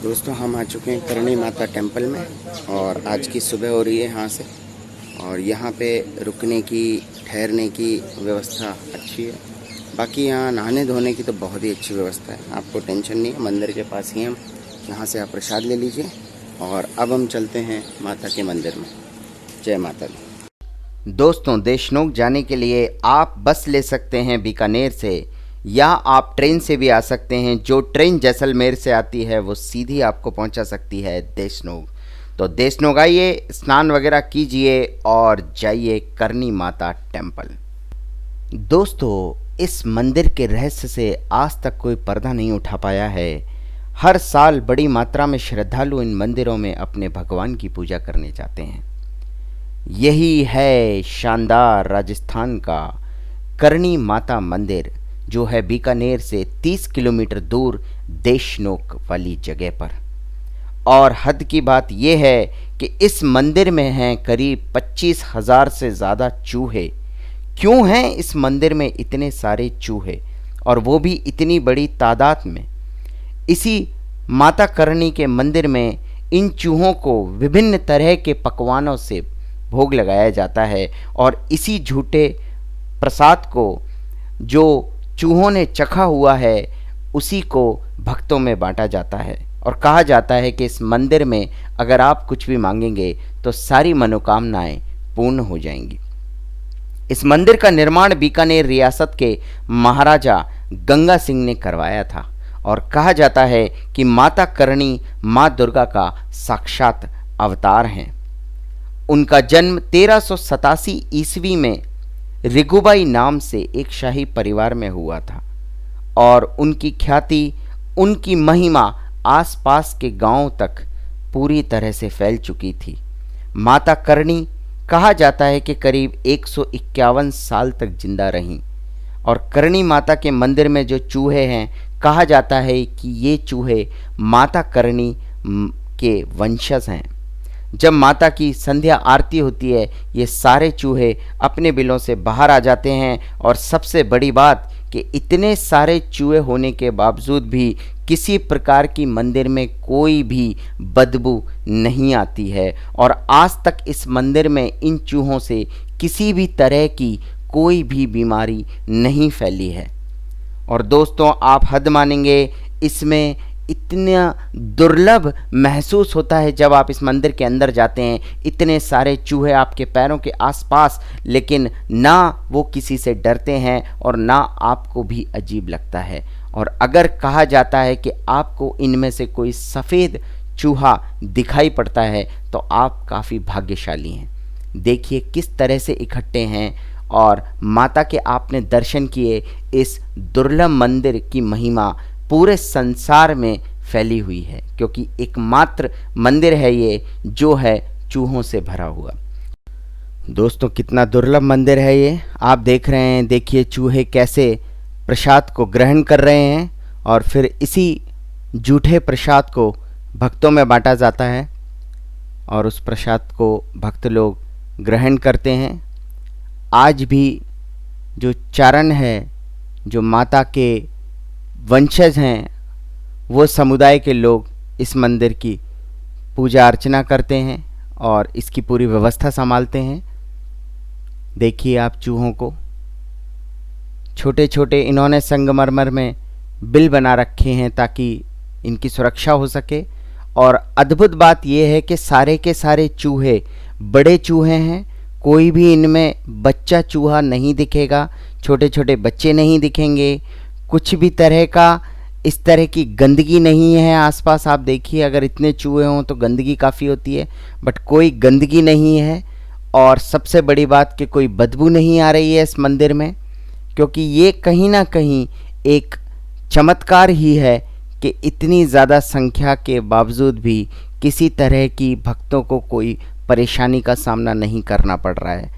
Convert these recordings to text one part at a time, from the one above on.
दोस्तों हम आ चुके हैं करणी माता टेम्पल में और आज की सुबह हो रही है यहाँ से। और यहाँ पे रुकने की ठहरने की व्यवस्था अच्छी है। बाकी यहाँ नहाने धोने की तो बहुत ही अच्छी व्यवस्था है, आपको टेंशन नहीं है। मंदिर के पास ही हम, यहाँ से आप प्रसाद ले लीजिए। और अब हम चलते हैं माता के मंदिर में। जय माता दी। दोस्तों देशनोक जाने के लिए आप बस ले सकते हैं बीकानेर से, या आप ट्रेन से भी आ सकते हैं। जो ट्रेन जैसलमेर से आती है वो सीधी आपको पहुंचा सकती है देशनोक। तो देशनोक आइए, स्नान वगैरह कीजिए और जाइए करणी माता टेम्पल। दोस्तों इस मंदिर के रहस्य से आज तक कोई पर्दा नहीं उठा पाया है। हर साल बड़ी मात्रा में श्रद्धालु इन मंदिरों में अपने भगवान की पूजा करने जाते हैं। यही है शानदार राजस्थान का करणी माता मंदिर, जो है बीकानेर से 30 किलोमीटर दूर देशनोक वाली जगह पर। और हद की बात यह है कि इस मंदिर में हैं करीब 25,000 से ज़्यादा चूहे। क्यों हैं इस मंदिर में इतने सारे चूहे, और वो भी इतनी बड़ी तादाद में? इसी माता करणी के मंदिर में इन चूहों को विभिन्न तरह के पकवानों से भोग लगाया जाता है, और इसी झूठे प्रसाद को जो चूहों ने चखा हुआ है उसी को भक्तों में बांटा जाता है। और कहा जाता है कि इस मंदिर में अगर आप कुछ भी मांगेंगे तो सारी मनोकामनाएं पूर्ण हो जाएंगी। इस मंदिर का निर्माण बीकानेर रियासत के महाराजा गंगा सिंह ने करवाया था, और कहा जाता है कि माता करणी माँ दुर्गा का साक्षात अवतार हैं। उनका जन्म 1387 ईस्वी में रिगुबाई नाम से एक शाही परिवार में हुआ था, और उनकी ख्याति, उनकी महिमा आसपास के गांवों तक पूरी तरह से फैल चुकी थी। माता करणी कहा जाता है कि करीब 151 साल तक जिंदा रहीं। और करणी माता के मंदिर में जो चूहे हैं, कहा जाता है कि ये चूहे माता करणी के वंशज हैं। जब माता की संध्या आरती होती है, ये सारे चूहे अपने बिलों से बाहर आ जाते हैं। और सबसे बड़ी बात कि इतने सारे चूहे होने के बावजूद भी किसी प्रकार की मंदिर में कोई भी बदबू नहीं आती है, और आज तक इस मंदिर में इन चूहों से किसी भी तरह की कोई भी बीमारी नहीं फैली है। और दोस्तों आप हद मानेंगे, इसमें इतना दुर्लभ महसूस होता है जब आप इस मंदिर के अंदर जाते हैं। इतने सारे चूहे आपके पैरों के आसपास, लेकिन ना वो किसी से डरते हैं और ना आपको भी अजीब लगता है। और अगर कहा जाता है कि आपको इनमें से कोई सफ़ेद चूहा दिखाई पड़ता है तो आप काफ़ी भाग्यशाली हैं। देखिए किस तरह से इकट्ठे हैं, और माता के आपने दर्शन किए। इस दुर्लभ मंदिर की महिमा पूरे संसार में फैली हुई है, क्योंकि एकमात्र मंदिर है ये जो है चूहों से भरा हुआ। दोस्तों कितना दुर्लभ मंदिर है ये, आप देख रहे हैं। देखिए चूहे कैसे प्रसाद को ग्रहण कर रहे हैं, और फिर इसी जूठे प्रसाद को भक्तों में बांटा जाता है, और उस प्रसाद को भक्त लोग ग्रहण करते हैं। आज भी जो चारण है, जो माता के वंशज हैं, वो समुदाय के लोग इस मंदिर की पूजा अर्चना करते हैं और इसकी पूरी व्यवस्था संभालते हैं। देखिए आप चूहों को, छोटे छोटे इन्होंने संगमरमर में बिल बना रखे हैं ताकि इनकी सुरक्षा हो सके। और अद्भुत बात यह है कि सारे के सारे चूहे बड़े चूहे हैं, कोई भी इनमें बच्चा चूहा नहीं दिखेगा, छोटे छोटे बच्चे नहीं दिखेंगे, कुछ भी तरह का इस तरह की गंदगी नहीं है आसपास। आप देखिए अगर इतने चूहे हों तो गंदगी काफ़ी होती है, बट कोई गंदगी नहीं है। और सबसे बड़ी बात कि कोई बदबू नहीं आ रही है इस मंदिर में, क्योंकि ये कहीं ना कहीं एक चमत्कार ही है कि इतनी ज़्यादा संख्या के बावजूद भी किसी तरह की भक्तों को कोई परेशानी का सामना नहीं करना पड़ रहा है।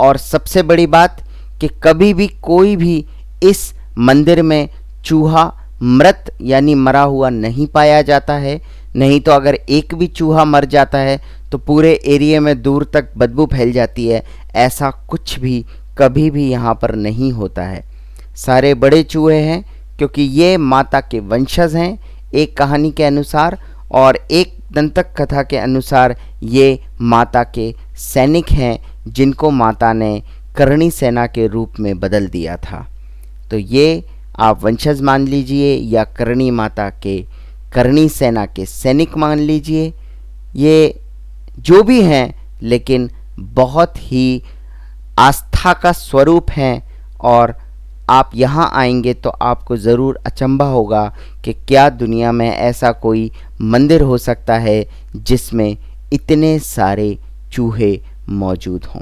और सबसे बड़ी बात कि कभी भी कोई भी इस मंदिर में चूहा मृत यानी मरा हुआ नहीं पाया जाता है। नहीं तो अगर एक भी चूहा मर जाता है तो पूरे एरिया में दूर तक बदबू फैल जाती है। ऐसा कुछ भी कभी भी यहाँ पर नहीं होता है। सारे बड़े चूहे हैं क्योंकि ये माता के वंशज हैं एक कहानी के अनुसार, और एक दंतक कथा के अनुसार ये माता के सैनिक हैं जिनको माता ने करणी सेना के रूप में बदल दिया था। तो ये आप वंशज मान लीजिए या करणी माता के करणी सेना के सैनिक मान लीजिए, ये जो भी हैं लेकिन बहुत ही आस्था का स्वरूप हैं। और आप यहाँ आएंगे तो आपको ज़रूर अचंभा होगा कि क्या दुनिया में ऐसा कोई मंदिर हो सकता है जिसमें इतने सारे चूहे मौजूद हों।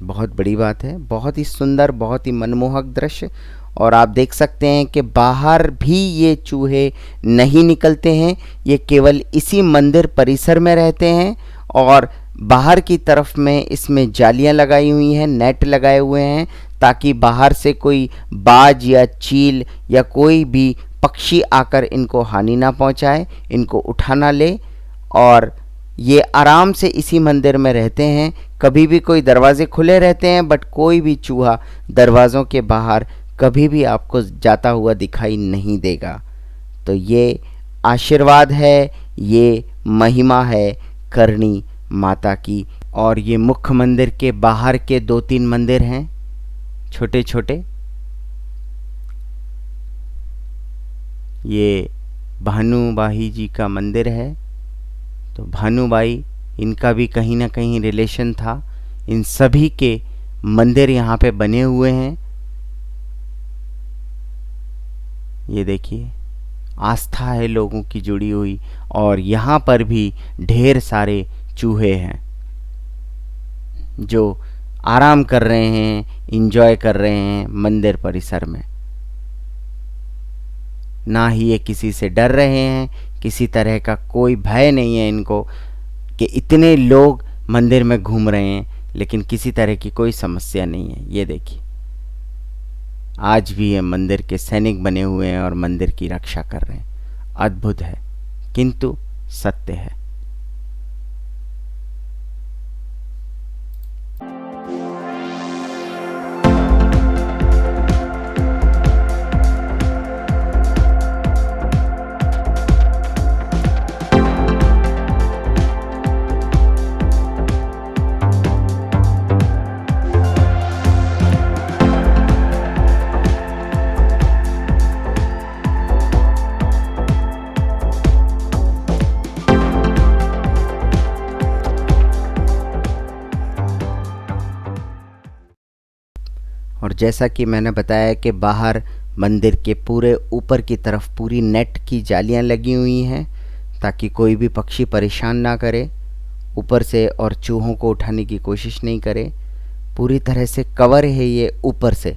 बहुत बड़ी बात है, बहुत ही सुंदर, बहुत ही मनमोहक दृश्य। और आप देख सकते हैं कि बाहर भी ये चूहे नहीं निकलते हैं, ये केवल इसी मंदिर परिसर में रहते हैं। और बाहर की तरफ में इसमें जालियां लगाई हुई हैं, नेट लगाए हुए हैं, ताकि बाहर से कोई बाज या चील या कोई भी पक्षी आकर इनको हानि ना पहुंचाए, इनको उठा ना ले। और ये आराम से इसी मंदिर में रहते हैं। कभी भी कोई दरवाजे खुले रहते हैं, बट कोई भी चूहा दरवाज़ों के बाहर कभी भी आपको जाता हुआ दिखाई नहीं देगा। तो ये आशीर्वाद है, ये महिमा है करणी माता की। और ये मुख्य मंदिर के बाहर के 2-3 मंदिर हैं छोटे छोटे। ये भानुबाई जी का मंदिर है। तो भानुबाई, इनका भी कहीं ना कहीं रिलेशन था। इन सभी के मंदिर यहाँ पे बने हुए हैं। ये देखिए, आस्था है लोगों की जुड़ी हुई। और यहाँ पर भी ढेर सारे चूहे हैं जो आराम कर रहे हैं, इंजॉय कर रहे हैं मंदिर परिसर में। ना ही ये किसी से डर रहे हैं, किसी तरह का कोई भय नहीं है इनको कि इतने लोग मंदिर में घूम रहे हैं, लेकिन किसी तरह की कोई समस्या नहीं है। ये देखिए, आज भी ये मंदिर के सैनिक बने हुए हैं और मंदिर की रक्षा कर रहे हैं। अद्भुत है, किंतु सत्य है। और जैसा कि मैंने बताया कि बाहर मंदिर के पूरे ऊपर की तरफ पूरी नेट की जालियां लगी हुई हैं ताकि कोई भी पक्षी परेशान ना करे ऊपर से और चूहों को उठाने की कोशिश नहीं करे। पूरी तरह से कवर है ये ऊपर से,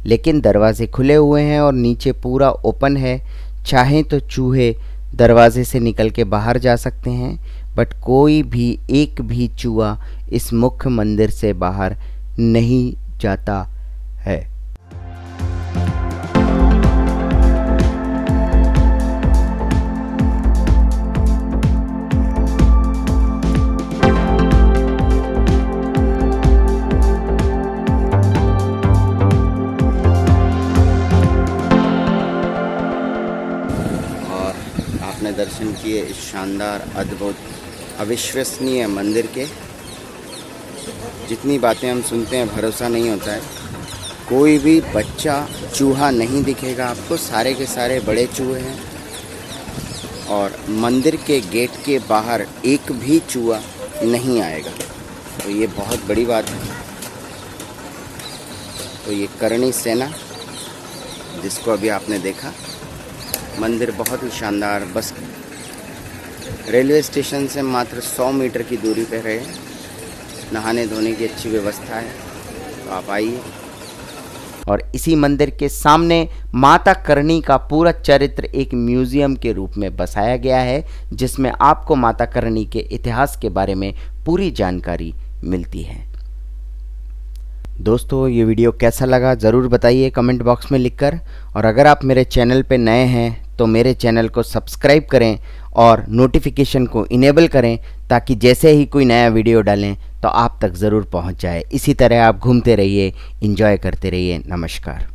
लेकिन दरवाजे खुले हुए हैं और नीचे पूरा ओपन है। चाहें तो चूहे दरवाजे से निकल के बाहर जा सकते हैं, बट कोई भी एक भी चूहा इस मुख्य मंदिर से बाहर नहीं जाता है। और आपने दर्शन किए इस शानदार, अद्भुत, अविश्वसनीय मंदिर के। जितनी बातें हम सुनते हैं भरोसा नहीं होता है। कोई भी बच्चा चूहा नहीं दिखेगा आपको, सारे के सारे बड़े चूहे हैं। और मंदिर के गेट के बाहर एक भी चूहा नहीं आएगा, तो ये बहुत बड़ी बात है। तो ये करणी सेना जिसको अभी आपने देखा, मंदिर बहुत ही शानदार, बस रेलवे स्टेशन से मात्र 100 मीटर की दूरी पर है। नहाने धोने की अच्छी व्यवस्था है, तो आप आइए। और इसी मंदिर के सामने माता करणी का पूरा चरित्र एक म्यूज़ियम के रूप में बसाया गया है, जिसमें आपको माता करणी के इतिहास के बारे में पूरी जानकारी मिलती है। दोस्तों, ये वीडियो कैसा लगा ज़रूर बताइए कमेंट बॉक्स में लिखकर। और अगर आप मेरे चैनल पे नए हैं तो मेरे चैनल को सब्सक्राइब करें और नोटिफिकेशन को इनेबल करें, ताकि जैसे ही कोई नया वीडियो डालें तो आप तक ज़रूर पहुंच जाए। इसी तरह आप घूमते रहिए, एंजॉय करते रहिए। नमस्कार।